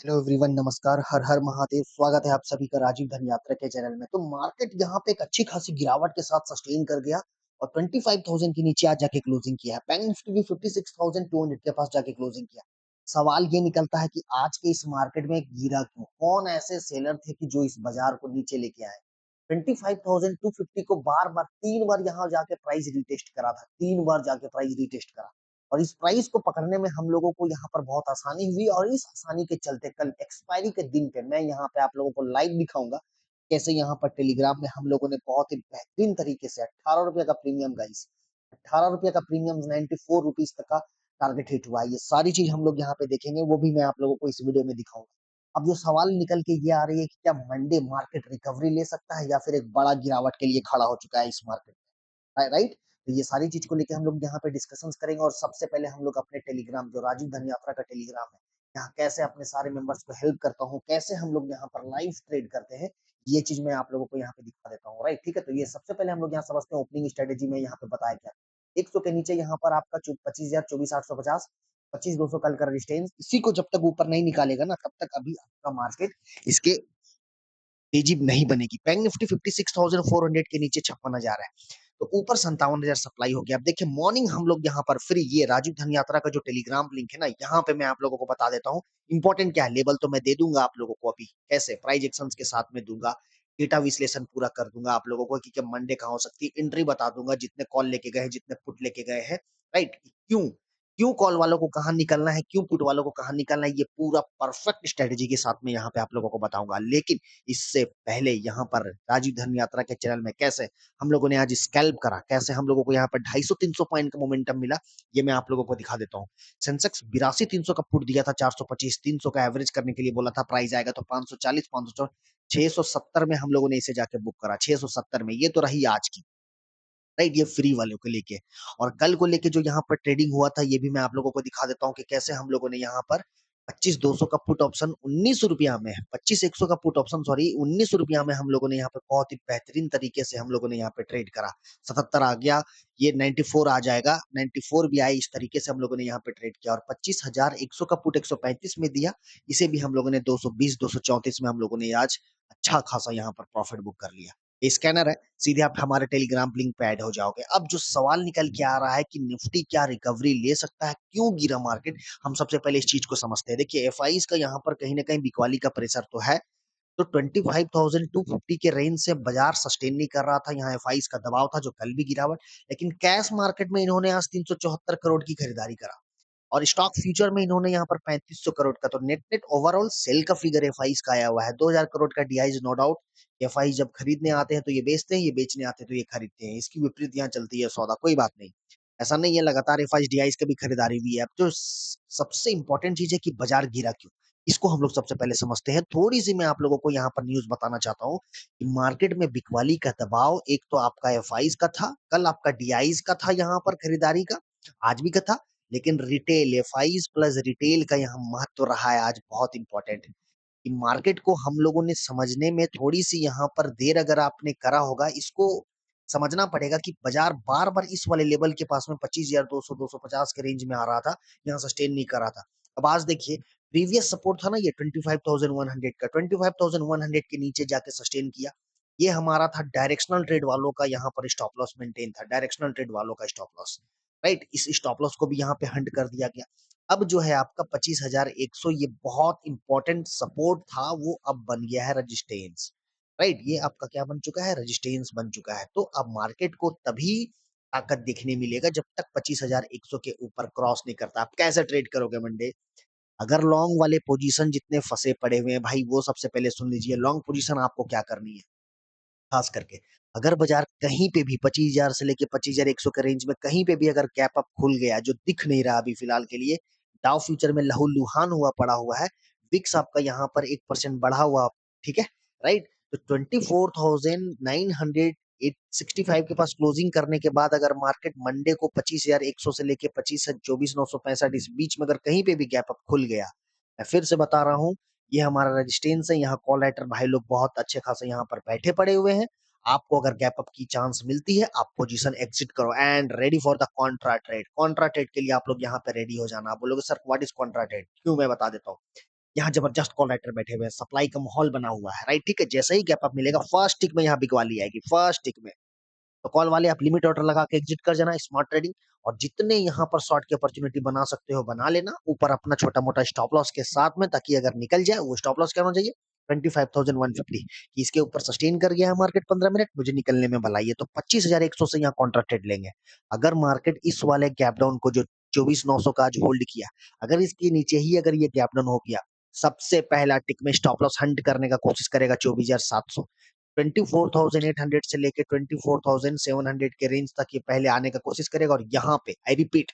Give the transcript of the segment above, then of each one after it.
Hello everyone, नमस्कार। हर हर महादेव। स्वागत है आप सभी का राजीव धन यात्रा के चैनल में। तो मार्केट यहाँ पे एक अच्छी खासी गिरावट के साथ सस्टेन कर गया और 25,000 के नीचे आज जाके क्लोजिंग किया है। बैंक निफ्टी भी 56,200 के पास जाके क्लोजिंग किया। सवाल ये निकलता है कि आज के इस मार्केट में गिरा क्यों? कौन ऐसे सेलर थे कि जो इस बाजार को नीचे लेके आए? 25,250 को बार बार 3 बार यहाँ जाके प्राइस रिटेस्ट करा था, 3 बार जाके प्राइस रिटेस्ट करा और इस प्राइस को पकड़ने में हम लोगों को यहाँ पर बहुत आसानी हुई और इस आसानी के चलते कल एक्सपायरी के दिन पे मैं यहाँ पे आप लोगों को लाइव दिखाऊंगा कैसे यहाँ पर टेलीग्राम में हम लोगों ने बहुत ही बेहतरीन तरीके से 18 रुपए का प्रीमियम, गाइस 18 रुपए का प्रीमियम, 94 रुपीज तक का टारगेट हिट हुआ है। ये सारी चीज हम लोग यहाँ पे देखेंगे, वो भी मैं आप लोगों को इस वीडियो में दिखाऊंगा। अब जो सवाल निकल के ये आ रही है कि क्या मंडे मार्केट रिकवरी ले सकता है या फिर एक बड़ा गिरावट के लिए खड़ा हो चुका है इस मार्केट में, राइट? तो ये सारी चीज को लेके हम लोग यहाँ पे डिस्कशन करेंगे और सबसे पहले हम लोग अपने टेलीग्राम, जो राजीव धन यात्रा का टेलीग्राम है, यहाँ कैसे अपने सारे मेंबर्स को हेल्प करता हूँ, कैसे हम लोग यहाँ पर लाइव ट्रेड करते हैं, ये चीज मैं आप लोगों को यहाँ पे दिखा देता हूँ, राइट? ठीक है, तो ये सबसे पहले हम लोग यहाँ समझते हैं ओपनिंग स्ट्रेटेजी में यहाँ पे बताया क्या। 100 के नीचे यहाँ पर आपका 25,000, 24,850, 25,200 कल का रेजिस्टेंस, इसी को जब तक ऊपर नहीं निकालेगा ना तब तक अभी आपका मार्केट इसके तेजी नहीं बनेगी। बैंक निफ्टी 56,400 के नीचे छप्पन जा रहा है, तो ऊपर 57,000 सप्लाई हो गया। अब देखिए मॉर्निंग हम लोग यहाँ पर फ्री, ये राजीव धन यात्रा का जो टेलीग्राम लिंक है ना, यहाँ पे मैं आप लोगों को बता देता हूँ इंपॉर्टेंट क्या है। लेवल तो मैं दे दूंगा आप लोगों को, अभी कैसे प्राइस एक्शंस के साथ में दूंगा, डेटा विश्लेषण पूरा कर दूंगा आप लोगों को कि क्या मंडे कहाँ हो सकती है, एंट्री बता दूंगा, जितने कॉल लेके गए, जितने पुट लेके गए हैं, राइट? क्यों क्यों कॉल वालों को कहाँ निकलना है, क्यों पुट वालों को कहाँ निकलना है, ये पूरा परफेक्ट स्ट्रेटेजी के साथ में यहाँ पे आप लोगों को बताऊंगा। लेकिन इससे पहले यहाँ पर राजीव धन यात्रा के चैनल में कैसे हम लोगों ने आज स्कैल्प करा, कैसे हम लोगों को यहाँ पर 250-300 पॉइंट का मोमेंटम मिला, ये मैं आप लोगों को दिखा देता हूँ। सेंसेक्स 82,300 का पुट दिया था, 425, 300 का एवरेज करने के लिए बोला था, प्राइस आएगा तो 540, 500, 670 में हम लोगों ने इसे जाके बुक करा, 670 में। ये तो रही आज की, राइट? ये फ्री वालों को लेके। और कल को लेके जो यहाँ पर ट्रेडिंग हुआ था, ये भी मैं आप लोगों को दिखा देता हूँ कि कैसे हम लोगों ने यहाँ पर 25,200 का पुट ऑप्शन 19 रुपया में, 25,100 का पुट ऑप्शन, सॉरी, 19 रुपया में हम लोगों ने यहाँ पे बहुत ही बेहतरीन तरीके से हम लोगों ने यहाँ पे ट्रेड करा। 77 आ गया, ये 94 आ जाएगा, 94 भी आए, इस तरीके से हम लोगों ने यहाँ पे ट्रेड किया और 25,100 का पुट 135 में दिया। इसे भी हम लोगों ने 220, 234 में हम लोगों ने आज अच्छा खासा यहाँ पर प्रॉफिट बुक कर लिया। स्कैनर है, सीधे आप हमारे टेलीग्राम लिंक पे ऐड हो जाओगे। अब जो सवाल निकल के आ रहा है कि निफ्टी क्या रिकवरी ले सकता है, क्यों गिरा मार्केट, हम सबसे पहले इस चीज को समझते हैं। देखिए एफआईज का यहाँ पर कहीं ना कहीं बिकवाली का प्रेशर तो है, तो 25,250 के रेंज से बाजार सस्टेन नहीं कर रहा था, यहाँ एफआईज का दबाव था जो कल भी गिरावट। लेकिन कैश मार्केट में इन्होंने आज 374 करोड़ की खरीदारी करा और स्टॉक फ्यूचर में इन्होंने यहाँ पर 3500 करोड़ का, तो नेट नेट ओवरऑल सेल का फिगर एफआईज का आया हुआ है। 2,000 करोड़ का डीआईज, नो डाउट। एफआई जब खरीदने आते हैं तो ये बेचते हैं, ये बेचने आते हैं तो ये खरीदते हैं, इसकी विपरीत यहाँ चलती है सौदा, कोई बात नहीं। ऐसा नहीं है, लगातार एफआई डीआईज की भी खरीदारी हुई है। अब जो सबसे इंपॉर्टेंट चीज है कि बाजार गिरा क्यों, इसको हम लोग सबसे पहले समझते हैं। थोड़ी सी मैं आप लोगों को यहाँ पर न्यूज बताना चाहता हूँ कि मार्केट में बिकवाली का दबाव एक तो आपका एफआईज का था, कल आपका डीआईज का था यहाँ पर खरीदारी का, आज भी का था। लेकिन रिटेल, एफआईज प्लस रिटेल का यहाँ महत्व रहा है आज, बहुत इंपॉर्टेंट। कि मार्केट को हम लोगों ने समझने में थोड़ी सी यहाँ पर देर अगर आपने करा होगा, इसको समझना पड़ेगा कि बाजार बार बार इस वाले लेवल के पास में 25,200, 250 के रेंज में आ रहा था, यहाँ सस्टेन नहीं कर रहा था। अब आज देखिए प्रीवियस सपोर्ट था ना ये 25,100 का, 25,100 के नीचे जाके सस्टेन किया। ये हमारा था डायरेक्शनल ट्रेड वालों का, यहाँ पर स्टॉप लॉस मेंटेन था, डायरेक्शनल ट्रेड वालों का स्टॉप लॉस, राइट? इस स्टॉप लॉस को भी यहाँ पे हंट कर दिया गया। अब जो है आपका 25,100, ये बहुत इंपॉर्टेंट सपोर्ट था, वो अब बन गया है रजिस्टेंस, राइट? ये आपका क्या बन चुका है, रजिस्टेंस बन चुका है। तो अब मार्केट को तभी ताकत देखने मिलेगा जब तक 25,100 के ऊपर क्रॉस नहीं करता। आप कैसे ट्रेड करोगे मंडे? अगर लॉन्ग वाले पोजीशन जितने फंसे पड़े हुए हैं भाई, वो सबसे पहले सुन लीजिए। लॉन्ग पोजीशन आपको क्या करनी है, खास करके अगर बाजार कहीं पे भी 25,000 से लेके 25,100 के रेंज में कहीं पे भी अगर गैप अप खुल गया, जो दिख नहीं रहा अभी फिलहाल के लिए, डाउ फ्यूचर में लहूलुहान हुआ पड़ा हुआ है, विक्स आपका यहाँ पर 1% बढ़ा हुआ, ठीक है, राइट? तो 24,965 के पास क्लोजिंग करने के बाद अगर मार्केट मंडे को 25,100 से लेके 24,24,965 इस बीच में अगर कहीं पे भी गैप अप खुल गया, मैं फिर से बता रहा हूँ, ये हमारा रेजिस्टेंस है। यहाँ कॉल राइटर भाई लोग बहुत अच्छे खासे यहाँ पर बैठे पड़े हुए हैं। आपको अगर गैप अप की चांस मिलती है, आप पोजीशन एग्जिट करो and ready for the Contra trade. Contra trade के लिए आप लोग यहाँ पे रेडी हो जाना। आप बोलोगे sir what is Contra trade, क्यों, मैं बता देता हूँ। यहाँ जबरदस्त कॉल राइटर बैठे हुए हैं, सप्लाई का माहौल बना हुआ है, राइट? ठीक है, जैसे ही गैप अप मिलेगा फर्स्ट टिक में यहाँ बिकवाली आएगी, फर्स्ट टिक में। तो कॉल वाले आप लिमिट ऑर्डर लगा के एग्जिट कर जाना स्मार्ट ट्रेडिंग, और जितने यहाँ पर शॉर्ट की अपॉर्चुनिटी बना सकते हो बना लेना, ऊपर अपना छोटा-मोटा स्टॉप लॉस के साथ में, ताकि अगर निकल जाए वो स्टॉप लॉस क्या होना चाहिए? 25,150 कि इसके ऊपर सस्टेन कर गया है मार्केट 15 मिनट, मुझे निकलने में भलाई है, तो 25,100 से यहाँ कॉन्ट्रा ट्रेड लेंगे। अगर मार्केट इस वाले गैप डाउन को जो 24,900 का आज होल्ड किया, अगर इसके नीचे ही अगर ये गैप डाउन हो गया, सबसे पहला टिक में स्टॉप लॉस हंट करने का कोशिश करेगा 24,700। 24,800 से लेके 24,700 के रेंज तक ये पहले आने का कोशिश करेगा, और यहाँ पे आई रिपीट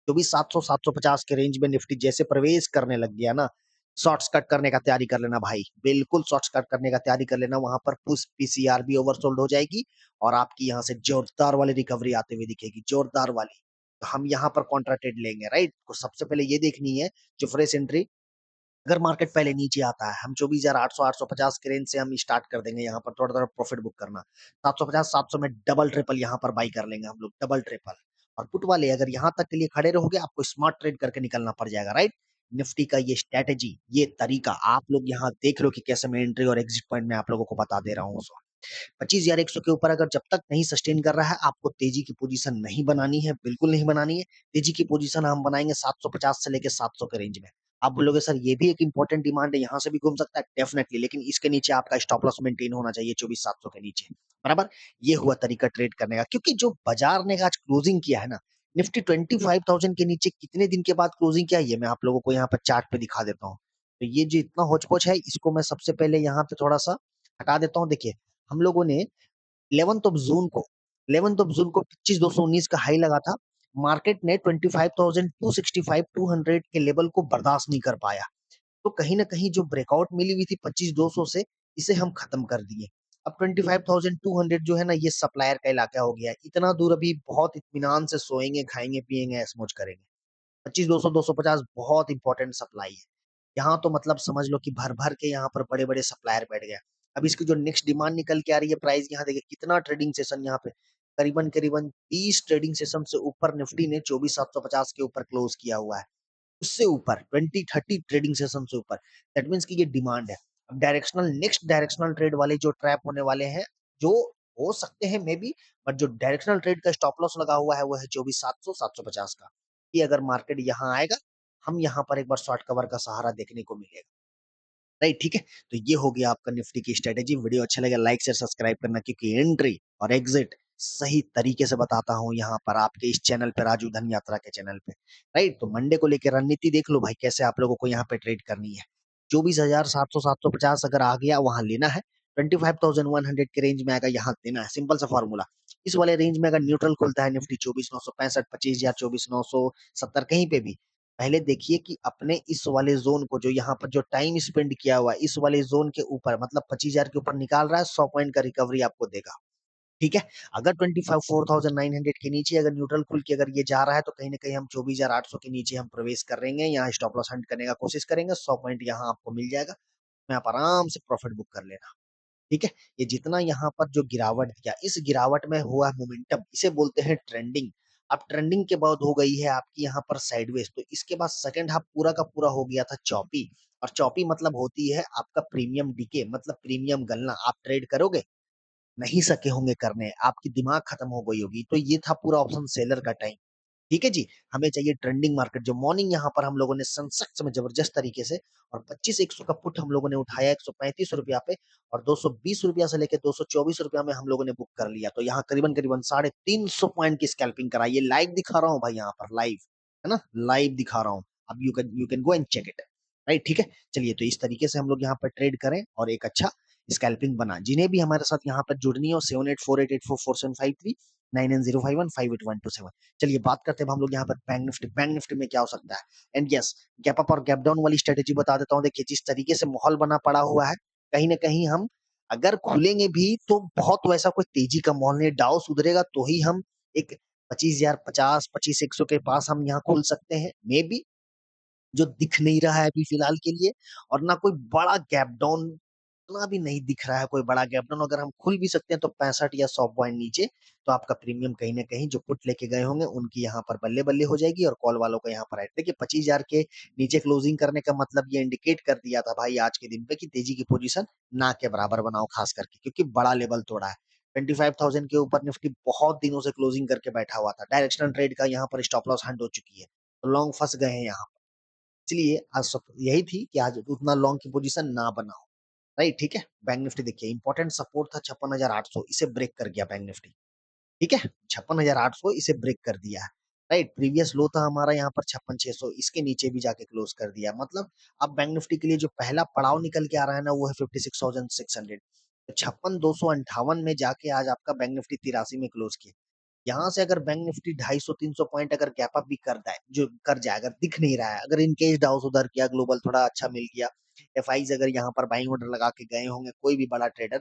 24,700 750 के रेंज में निफ्टी जैसे प्रवेश करने लग गया ना, शॉर्ट्स कट करने का तैयारी कर लेना भाई, बिल्कुल शॉर्ट्स कट करने का तैयारी कर लेना। वहां पर पुश पीसीआर भी ओवरसोल्ड हो जाएगी, और आपकी यहाँ से जोरदार वाली रिकवरी आते हुए दिखेगी, जोरदार वाली। तो हम यहाँ पर कॉन्ट्रा ट्रेड लेंगे, राइट? तो सबसे पहले ये देखनी है जो फ्रेश एंट्री, अगर मार्केट पहले नीचे आता है, हम 24,800 850 के रेंज से हम स्टार्ट कर देंगे यहाँ पर थोड़ा-थोड़ा प्रॉफिट बुक करना। 750 700 में डबल ट्रिपल यहाँ पर बाय कर लेंगे हम लोग, डबल ट्रिपल। और पुट वाले अगर यहाँ तक के लिए खड़े रहोगे, आपको स्मार्ट ट्रेड करके निकलना पड़ जाएगा, राइट? निफ्टी का ये स्ट्रैटेजी, ये तरीका आप लोग यहाँ देख लो कि कैसे मैं एंट्री और एग्जिट पॉइंट मैं आप लोगों को बता दे रहा हूँ उस वक़्त। 25,100 के ऊपर अगर जब तक नहीं सस्टेन कर रहा है, आपको तेजी की पोजीशन नहीं बनानी है, बिल्कुल नहीं बनानी है। तेजी की पोजीशन हम बनाएँगे 750 से लेके 700 के रेंज में। आप बोलोगे सर ये भी एक इंपॉर्टेंट डिमांड है, यहाँ से भी घूम सकता है, डेफिनिटली, लेकिन इसके नीचे आपका स्टॉप लॉस मेंटेन होना चाहिए 24,700 के नीचे, बराबर? ये हुआ तरीका ट्रेड करने का, क्योंकि जो बाजार ने आज क्लोजिंग किया है ना, निफ्टी 25,000 के नीचे कितने दिन के बाद क्लोजिंग किया है, ये मैं आप लोगों को यहाँ पर चार्ट पे दिखा देता हूँ। तो ये जो इतना होच-पोच है, इसको मैं सबसे पहले यहाँ पे थोड़ा-सा हटा देता हूँ। देखिए, हम लोगों ने 11th ऑफ जून को 25,219 का हाई लगा था। मार्केट ने 25,265 200 के लेवल को बर्दाश्त नहीं कर पाया। तो कहीं न कहीं जो ब्रेकआउट मिली हुई थी 25,200 से, इसे हम खत्म कर दिए। अब 25,200 जो है ना, ये सप्लायर का इलाका हो गया है। इतना दूर अभी बहुत इत्मीनान से सोएँगे, खाएँगे, पिएँगे, ऐश-मौज करेंगे। 25,200 250 बहुत इंपॉर्टेंट सप्लाई है। यहाँ तो मतलब समझ लो कि भर-भर के यहाँ पर बड़े-बड़े सप्लायर बैठ गए। अब इसकी जो नेक्स्ट डिमांड निकल के आ रही है, प्राइस यहाँ देखिए कितना ट्रेडिंग सेशन यहाँ पे, करीबन-करीबन 30 ट्रेडिंग सेशन से ऊपर निफ्टी ने 24,750 के ऊपर क्लोज किया हुआ है। उससे ऊपर 20-30 ट्रेडिंग सेशन से ऊपर, दैट मीन्स कि ये डिमांड है। अब डायरेक्शनल नेक्स्ट डायरेक्शनल ट्रेड वाले जो ट्रैप होने वाले हैं, जो हो सकते हैं मे बी, बट जो डायरेक्शनल ट्रेड का स्टॉप लॉस लगा हुआ है वो है 24,700 750 का। कि अगर मार्केट यहाँ आएगा, हम यहाँ पर एक बार शॉर्ट कवर का सहारा देखने को मिलेगा। राइट, ठीक है? तो ये हो गया आपका निफ्टी की स्ट्रैटेजी। वीडियो अच्छा लगे लाइक शेयर सब्सक्राइब करना, क्योंकि एंट्री और एग्जिट सही तरीके से बताता हूँ यहाँ पर आपके इस चैनल पे, राजू धन यात्रा के चैनल पे। राइट, तो मंडे को लेके रणनीति देख लो भाई, कैसे आप लोगों को यहाँ पे ट्रेड करनी है। 24,700 750 अगर आ गया, वहां लेना है। 25,100 के रेंज में आएगा, यहाँ देना है, सिंपल सा फॉर्मूला। इस वाले रेंज में अगर न्यूट्रल खुलता है निफ्टी 24,965 25 या 24,970 कहीं पे भी, पहले देखिए कि अपने इस वाले ज़ोन को, जो यहाँ पर जो टाइम स्पेंड किया हुआ है, इस वाले ज़ोन के ऊपर, मतलब 25,000 के ऊपर निकाल रहा है, 100 पॉइंट का रिकवरी आपको देगा। ठीक है? अगर 25 4,900 के नीचे अगर न्यूट्रल खुल के अगर ये जा रहा है, तो कहीं न कहीं हम 24,800 के नीचे हम प्रवेश करेंगे, यहाँ स्टॉप लॉस हंट करने का कोशिश करेंगे, 100 पॉइंट यहाँ आपको मिल जाएगा। में आप आराम से प्रॉफिट बुक कर लेना। ठीक है? ये जितना यहाँ पर जो गिरावट दिया, इस गिरावट में हुआ मोमेंटम, इसे बोलते हैं ट्रेंडिंग। अब ट्रेंडिंग के बाद हो गई है आपकी यहाँ पर साइडवेज, तो इसके बाद सेकंड हाफ पूरा का पूरा हो गया था चॉपी। और चॉपी मतलब होती है आपका प्रीमियम डीके, मतलब प्रीमियम गलना। आप ट्रेड करोगे, नहीं सके होंगे करने, आपकी दिमाग खत्म हो गई होगी। तो ये था पूरा ऑप्शन सेलर का टाइम। ठीक है जी, हमें चाहिए ट्रेंडिंग मार्केट। जो मॉर्निंग यहाँ पर हम लोगों ने सेंसेक्स में जबरदस्त तरीके से, और 25,100 का पुट हम लोगों ने उठाया ₹135 पे, और ₹220 से लेके ₹224 में हम लोगों ने बुक कर लिया। तो यहाँ करीबन-करीबन 350 पॉइंट की स्कैल्पिंग कराई। ये लाइव दिखा रहा हूँ भाई, यहाँ पर लाइव, है ना? लाइव दिखा रहा हूँ। अब you can go and check it. Right, ठीक है? चलिए, तो इस तरीके से हम लोग यहाँ पर ट्रेड करें और एक अच्छा स्कैल्पिंग बना। जिन्हें भी हमारे साथ यहाँ पर जुड़नी हो, 7848844753 9905158127। चलिए बात करते हैं अब हम लोग यहाँ पर बैंक निफ्टी। बैंक निफ्टी में क्या हो सकता है? एंड यस, गैप अप और गैप डाउन वाली स्ट्रेटेजी बता देता हूँ। देखिए, जिस तरीके से माहौल बना पड़ा हुआ है, कहीं न कहीं हम अगर खुलेंगे भी तो बहुत वैसा कोई तेजी का माहौल नहीं है। डाउ सुधरेगा तो ही हम एक 25,050 25,100 के पास हम यहाँ खुल सकते हैं, मे बी, जो दिख नहीं रहा है अभी फिलहाल के लिए। और ना कोई बड़ा गैप डाउन उतना भी नहीं दिख रहा है कोई बड़ा गैप डाउन। अगर हम खुल भी सकते हैं तो 65 या 100 पॉइंट नीचे, तो आपका प्रीमियम कहीं न कहीं जो पुट लेके गए होंगे उनकी यहाँ पर बल्ले-बल्ले हो जाएगी और कॉल वालों का यहाँ पर राइट। देखिए 25,000 के नीचे क्लोजिंग करने का मतलब ये इंडिकेट कर दिया था भाई आज के दिन पे कि तेजी की पोजीशन ना के बराबर बनाओ खास करके, क्योंकि बड़ा लेवल तोड़ा है। 25,000 के ऊपर निफ्टी बहुत दिनों से क्लोजिंग करके बैठा हुआ था। डायरेक्शनल ट्रेड का यहाँ पर स्टॉप लॉस हंट हो चुकी है। तो लॉन्ग फँस गए हैं यहाँ। इसलिए आज यही थी कि आज उतना लॉन्ग की पोजीशन ना बनाओ। राइट, ठीक है? बैंक निफ्टी देखिए इम्पोर्टेंट सपोर्ट था 56,800, इसे ब्रेक कर गया बैंक निफ्टी, ठीक है? 56,800 इसे ब्रेक कर दिया है, राइट? प्रीवियस लो था हमारा यहाँ पर 56,600, इसके नीचे भी जाके क्लोज कर दिया। मतलब अब बैंक निफ्टी के लिए जो पहला पड़ाव निकल के आ रहा है ना, वो है 56,600। तो 56,258 में जाके आज आपका बैंक निफ्टी 83 में क्लोज किया। यहाँ से अगर बैंक निफ्टी 250-300 पॉइंट अगर गैप अप भी कर जाए, अगर दिख नहीं रहा है, अगर इन केस डाउ सुधर किया, ग्लोबल थोड़ा अच्छा मिल गया, एफआईज अगर यहाँ पर बाइंग ऑर्डर लगा के गए होंगे कोई भी बड़ा ट्रेडर,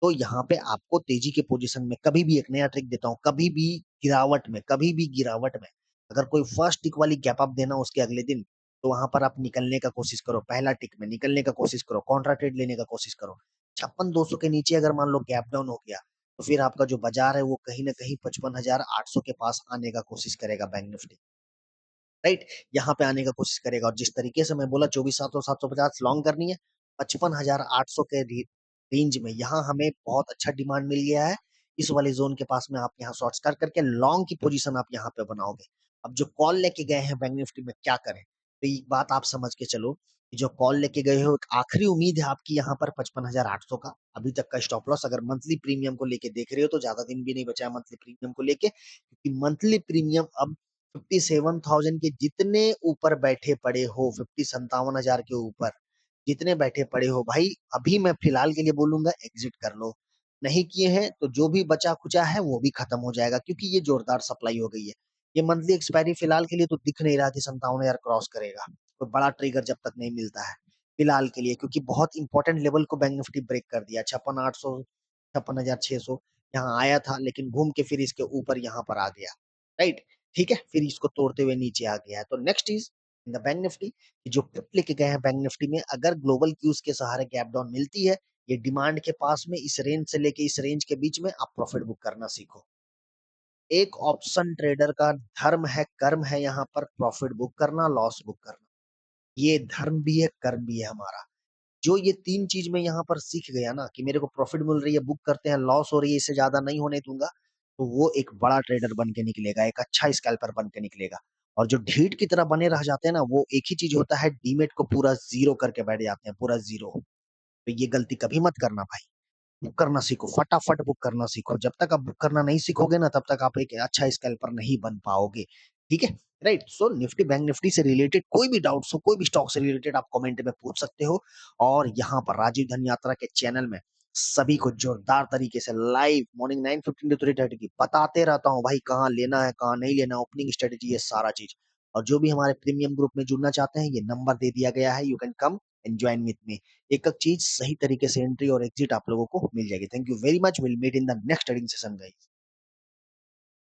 तो यहाँ पे आपको तेजी के पोजीशन में कभी भी एक नया ट्रिक देता हूँ, कभी भी गिरावट में अगर कोई फर्स्ट टिक वाली गैप अप देना उसके अगले दिन, तो वहां पर आप निकलने का कोशिश करो, पहला टिक में निकलने का कोशिश करो, कॉन्ट्रा ट्रेड लेने का कोशिश करो। 56,200 के नीचे अगर मान लो गैप डाउन हो गया, तो फिर आपका जो बाजार है वो कहीं ना कहीं 55,800 के पास आने का कोशिश करेगा बैंक निफ्टी, राइट? यहाँ पे आने का कोशिश करेगा और जिस तरीके से मैं बोला 24,700 750 लॉन्ग करनी है, 55,800 के रेंज में यहाँ हमें बहुत अच्छा डिमांड मिल गया है। इस वाले जोन के पास में आप यहाँ शॉर्ट्स करके लॉन्ग की पोजीशन आप यहाँ पे बनाओगे। अब जो कॉल लेके गए हैं बैंक निफ्टी में क्या करें? तो एक बात आप समझ के चलो कि जो कॉल लेके गए हो, एक आखिरी उम्मीद है आपकी यहाँ पर 55,800 का अभी तक का स्टॉप लॉस। अगर मंथली प्रीमियम को लेके देख रहे हो तो ज्यादा दिन भी नहीं बचा है मंथली प्रीमियम को लेके, क्योंकि मंथली प्रीमियम अब 57,000 के जितने ऊपर बैठे पड़े हो, 57,000 के ऊपर जितने बैठे पड़े हो भाई, अभी मैं फिलहाल के लिए बोलूंगा एग्जिट कर लो। नहीं किए हैं तो जो भी बचा खुचा है वो भी खत्म हो जाएगा, क्योंकि ये जोरदार सप्लाई हो गई है। ये मंथली एक्सपायरी फिलहाल के लिए तो दिख नहीं रहा कि 57,000 क्रॉस करेगा, कोई बड़ा ट्रिगर जब तक नहीं मिलता है फिलहाल के लिए, क्योंकि बहुत इंपॉर्टेंट लेवल को बैंक निफ्टी ब्रेक कर दिया। 56,800, 56,600 यहाँ आया था, लेकिन घूम के फिर इसके ऊपर यहाँ पर आ गया, राइट? ठीक है, फिर इसको तोड़ते हुए नीचे आ गया है। तो next is in the bank Nifty, जो पिप लेके गए हैं बैंक निफ्टी में, अगर ग्लोबल क्यूज के सहारे गैप डाउन मिलती है ये डिमांड के पास में, इस रेंज से लेके इस रेंज के बीच में आप प्रॉफिट बुक करना सीखो। एक ऑप्शन ट्रेडर का धर्म है, कर्म है यहाँ पर प्रॉफिट बुक करना, लॉस बुक करना। ये धर्म भी है, कर्म भी है हमारा। जो ये 3 चीज़ मैं यहाँ पर सीख गया ना कि मेरे को प्रॉफ़िट मिल रही है, बुक करते हैं, लॉस हो रही है, इससे ज़्यादा नहीं होने दूँगा, तो वो एक बड़ा ट्रेडर बन के निकलेगा, एक अच्छा स्कैल्पर बन के निकलेगा। और जो ढीठ की तरह बने रह जाते हैं ना, वो एक ही चीज़ होता है, डीमैट को पूरा ज़ीरो करके बैठ जाते हैं, पूरा ज़ीरो। तो ये गलती कभी मत करना भाई। बुक करना सीखो, फटाफट बुक करना सीखो। जब तक आप बुक करना नहीं सीखोगे ना, तब तक आप एक अच्छा स्कैल्पर नहीं बन पाओगे। ठीक है? राइट? सो निफ्टी बैंक निफ्टी से रिलेटेड कोई भी डाउट्स हो, कोई भी स्टॉक से रिलेटेड आप कमेंट में पूछ सकते हो। और यहाँ पर राजीव धन यात्रा के चैनल में सभी को जोरदार तरीके से लाइव मॉर्निंग 9:15 टू 3:30 की बताते रहता हूँ भाई, कहाँ लेना है, कहाँ नहीं लेना, ओपनिंग स्ट्रेटजी, ये सारा चीज़। और जो भी हमारे प्रीमियम ग्रुप में जुड़ना चाहते हैं, ये नंबर दे दिया गया है, you can come and join with me. एक-एक चीज़ सही तरीके से एंट्री और एग्जिट आप लोगों को मिल जाएगी। Thank you very much, will meet in the next trading session guys.